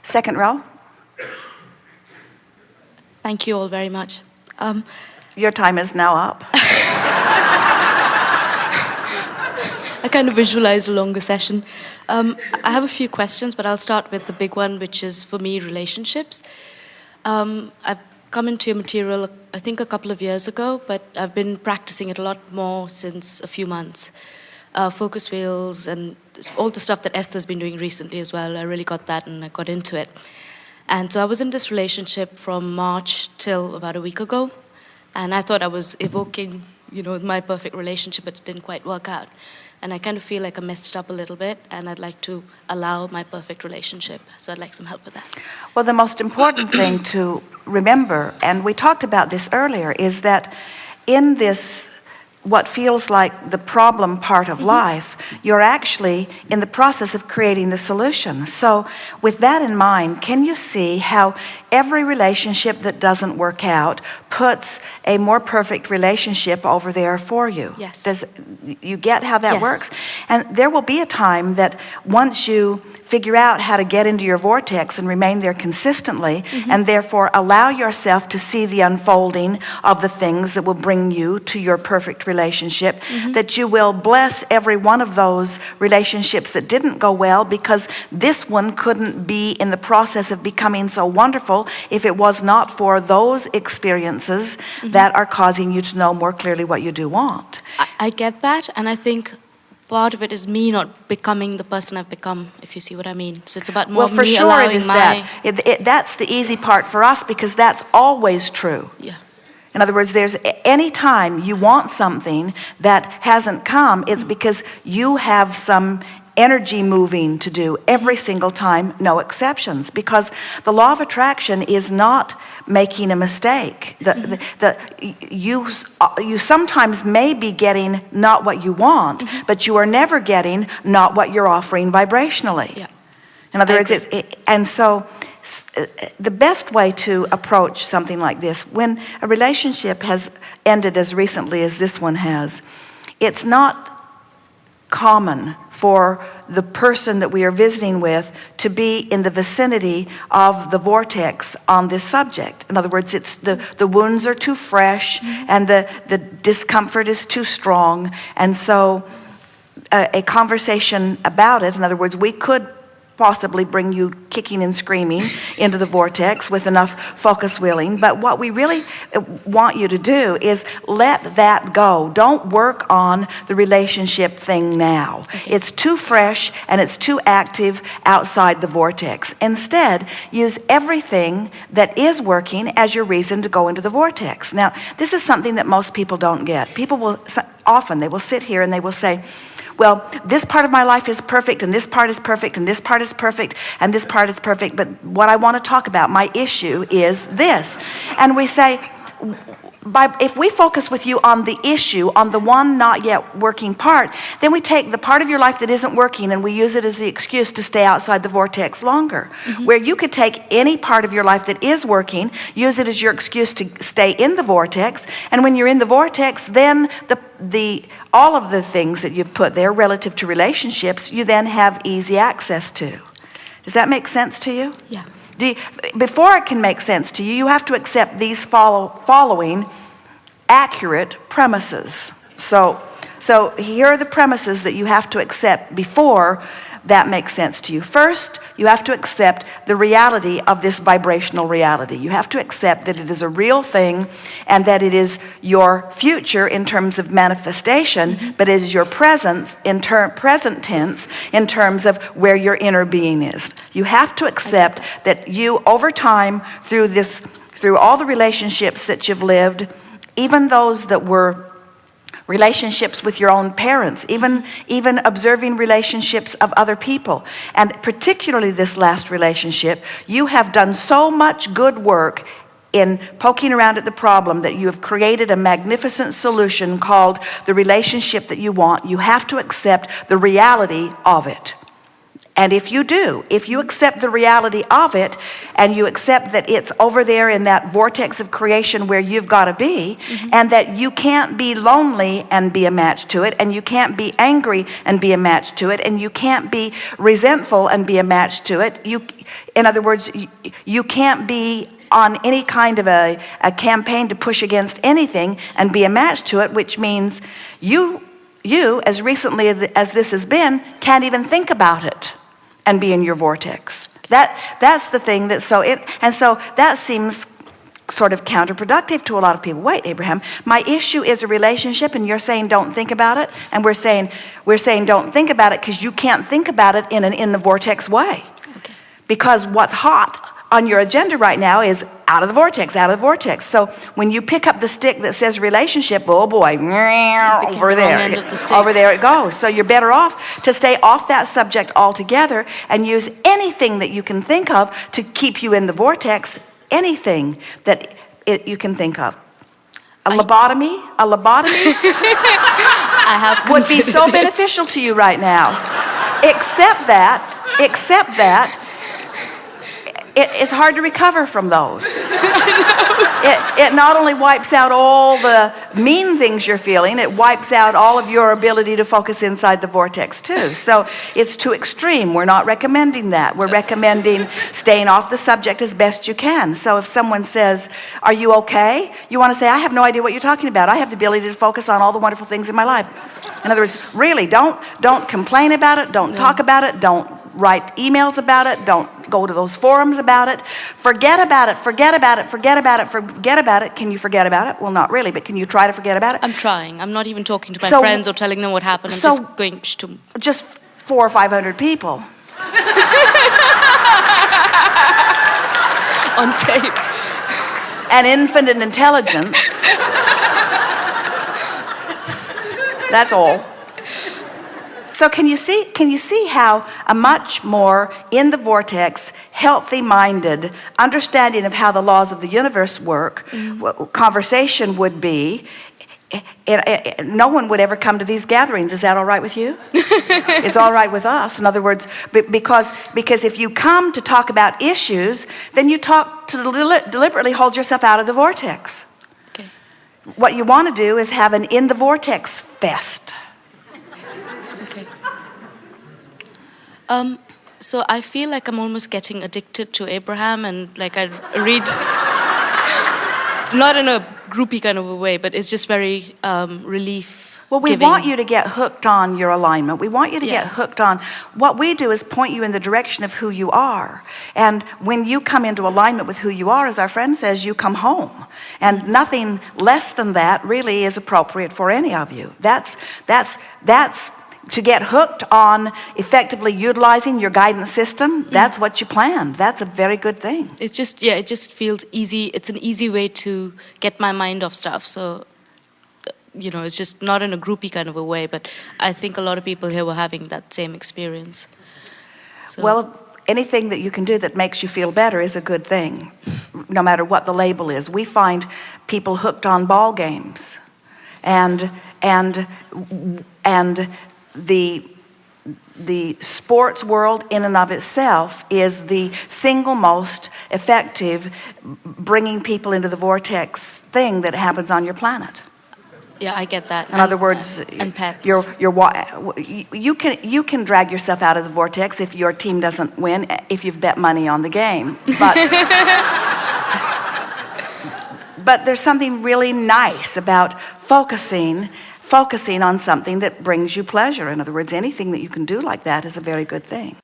Second row. Thank you all very much. Your time is now up. I kind of visualized a longer session. I have a few questions, but I'll start with the big one, which is, for me, relationships. I've come into your material, I think, a couple of years ago, but I've been practicing it a lot more since a few months. Focus wheels and all the stuff that Esther's been doing recently as well. I really got that and I got into it. And so I was in this relationship from March till about a week ago. And I thought I was evoking, my perfect relationship, but it didn't quite work out. And I kind of feel like I messed up a little bit, and I'd like to allow my perfect relationship. So I'd like some help with that. Well, the most important thing to remember, and we talked about this earlier, is that in this, what feels like the problem part of life, you're actually in the process of creating the solution. So with that in mind, can you see how every relationship that doesn't work out puts a more perfect relationship over there for you? Yes. Does you get how that Yes. works? And there will be a time that once you figure out how to get into your vortex and remain there consistently, and therefore allow yourself to see the unfolding of the things that will bring you to your perfect relationship, that you will bless every one of those relationships that didn't go well, because this one couldn't be in the process of becoming so wonderful if it was not for those experiences that are causing you to know more clearly what you do want. I get that, and I think part of it is me not becoming the person I've become, if you see what I mean. So it's about more Well, for me sure allowing it is my... that. That's the easy part for us, because that's always true. Yeah. In other words, there's any time you want something that hasn't come, it's because you have some energy moving to do every single time, no exceptions, because the law of attraction is not making a mistake. You sometimes may be getting not what you want, but you are never getting not what you're offering vibrationally. Yeah. In other words, and so the best way to approach something like this, when a relationship has ended as recently as this one has, it's not common for the person that we are visiting with to be in the vicinity of the vortex on this subject. In other words, it's the wounds are too fresh, and the discomfort is too strong, and so a conversation about it, in other words, we could possibly bring you kicking and screaming into the vortex with enough focus wheeling. But what we really want you to do is let that go. Don't work on the relationship thing now. Okay. It's too fresh and it's too active outside the vortex. Instead, use everything that is working as your reason to go into the vortex. Now, this is something that most people don't get. People will often, they will sit here and they will say, well, this part of my life is perfect, and this part is perfect, and this part is perfect, and this part is perfect, but what I want to talk about, my issue, is this. And we say, if we focus with you on the issue, on the one not yet working part, then we take the part of your life that isn't working and we use it as the excuse to stay outside the vortex longer. Where you could take any part of your life that is working, use it as your excuse to stay in the vortex, and when you're in the vortex, then all of the things that you've put there relative to relationships, you then have easy access to. Does that make sense to you? Yeah. Before it can make sense to you, you have to accept these following accurate premises. So here are the premises that you have to accept before that makes sense to you. First, you have to accept the reality of this vibrational reality. You have to accept that it is a real thing and that it is your future in terms of manifestation, but is your presence in present tense in terms of where your inner being is. You have to accept that you, over time, through all the relationships that you've lived, even those that were relationships with your own parents, even observing relationships of other people, and particularly this last relationship, you have done so much good work in poking around at the problem that you have created a magnificent solution called the relationship that you want. You have to accept the reality of it. And if you do, if you accept the reality of it, and you accept that it's over there in that vortex of creation where you've got to be, and that you can't be lonely and be a match to it, and you can't be angry and be a match to it, and you can't be resentful and be a match to it. In other words, you can't be on any kind of a campaign to push against anything and be a match to it, which means you, as recently as this has been, can't even think about it and be in your vortex. That's the thing so that seems sort of counterproductive to a lot of people. Wait, Abraham, my issue is a relationship, and you're saying don't think about it, and we're saying don't think about it because you can't think about it in the vortex way. Okay. Because what's hot on your agenda right now is out of the vortex, out of the vortex. So when you pick up the stick that says relationship, oh boy, over there it goes. So you're better off to stay off that subject altogether and use anything that you can think of to keep you in the vortex, anything that you can think of. A lobotomy I have would be so considered it. beneficial to you right now. Except that it's hard to recover from those. It not only wipes out all the mean things you're feeling, it wipes out all of your ability to focus inside the vortex too. So it's too extreme. We're not recommending that. We're recommending staying off the subject as best you can. So if someone says, are you okay? You want to say, I have no idea what you're talking about. I have the ability to focus on all the wonderful things in my life. In other words, really, don't complain about it. Don't talk about it. Don't write emails about it. Don't go to those forums about it. Forget about it. Forget about it. Forget about it. Forget about it. Can you forget about it? Well, not really, but can you try to forget about it? I'm trying. I'm not even talking to my friends or telling them what happened. I'm just going to... Just 400 or 500 people. On tape. And infinite intelligence. That's all. So can you see how a much more in the vortex, healthy-minded understanding of how the laws of the universe work, conversation would be? No one would ever come to these gatherings. Is that all right with you? It's all right with us. In other words, because if you come to talk about issues, then you talk to deliberately hold yourself out of the vortex. Okay. What you want to do is have an in the vortex fest. So I feel like I'm almost getting addicted to Abraham, and like I read, not in a groupie kind of a way, but it's just very relief. Well, we want you to get hooked on your alignment. We want you to get hooked on what we do is point you in the direction of who you are. And when you come into alignment with who you are, as our friend says, you come home. And nothing less than that really is appropriate for any of you. That's to get hooked on effectively utilizing your guidance system. That's what you planned. That's a very good thing. It's just, it just feels easy. It's an easy way to get my mind off stuff. So, it's just not in a groupie kind of a way, but I think a lot of people here were having that same experience. So. Well, anything that you can do that makes you feel better is a good thing, no matter what the label is. We find people hooked on ball games, and the sports world in and of itself is the single most effective bringing people into the vortex thing that happens on your planet. Yeah, I get that. In other words, and pets. You can drag yourself out of the vortex if your team doesn't win, if you've bet money on the game. But there's something really nice about focusing on something that brings you pleasure. In other words, anything that you can do like that is a very good thing.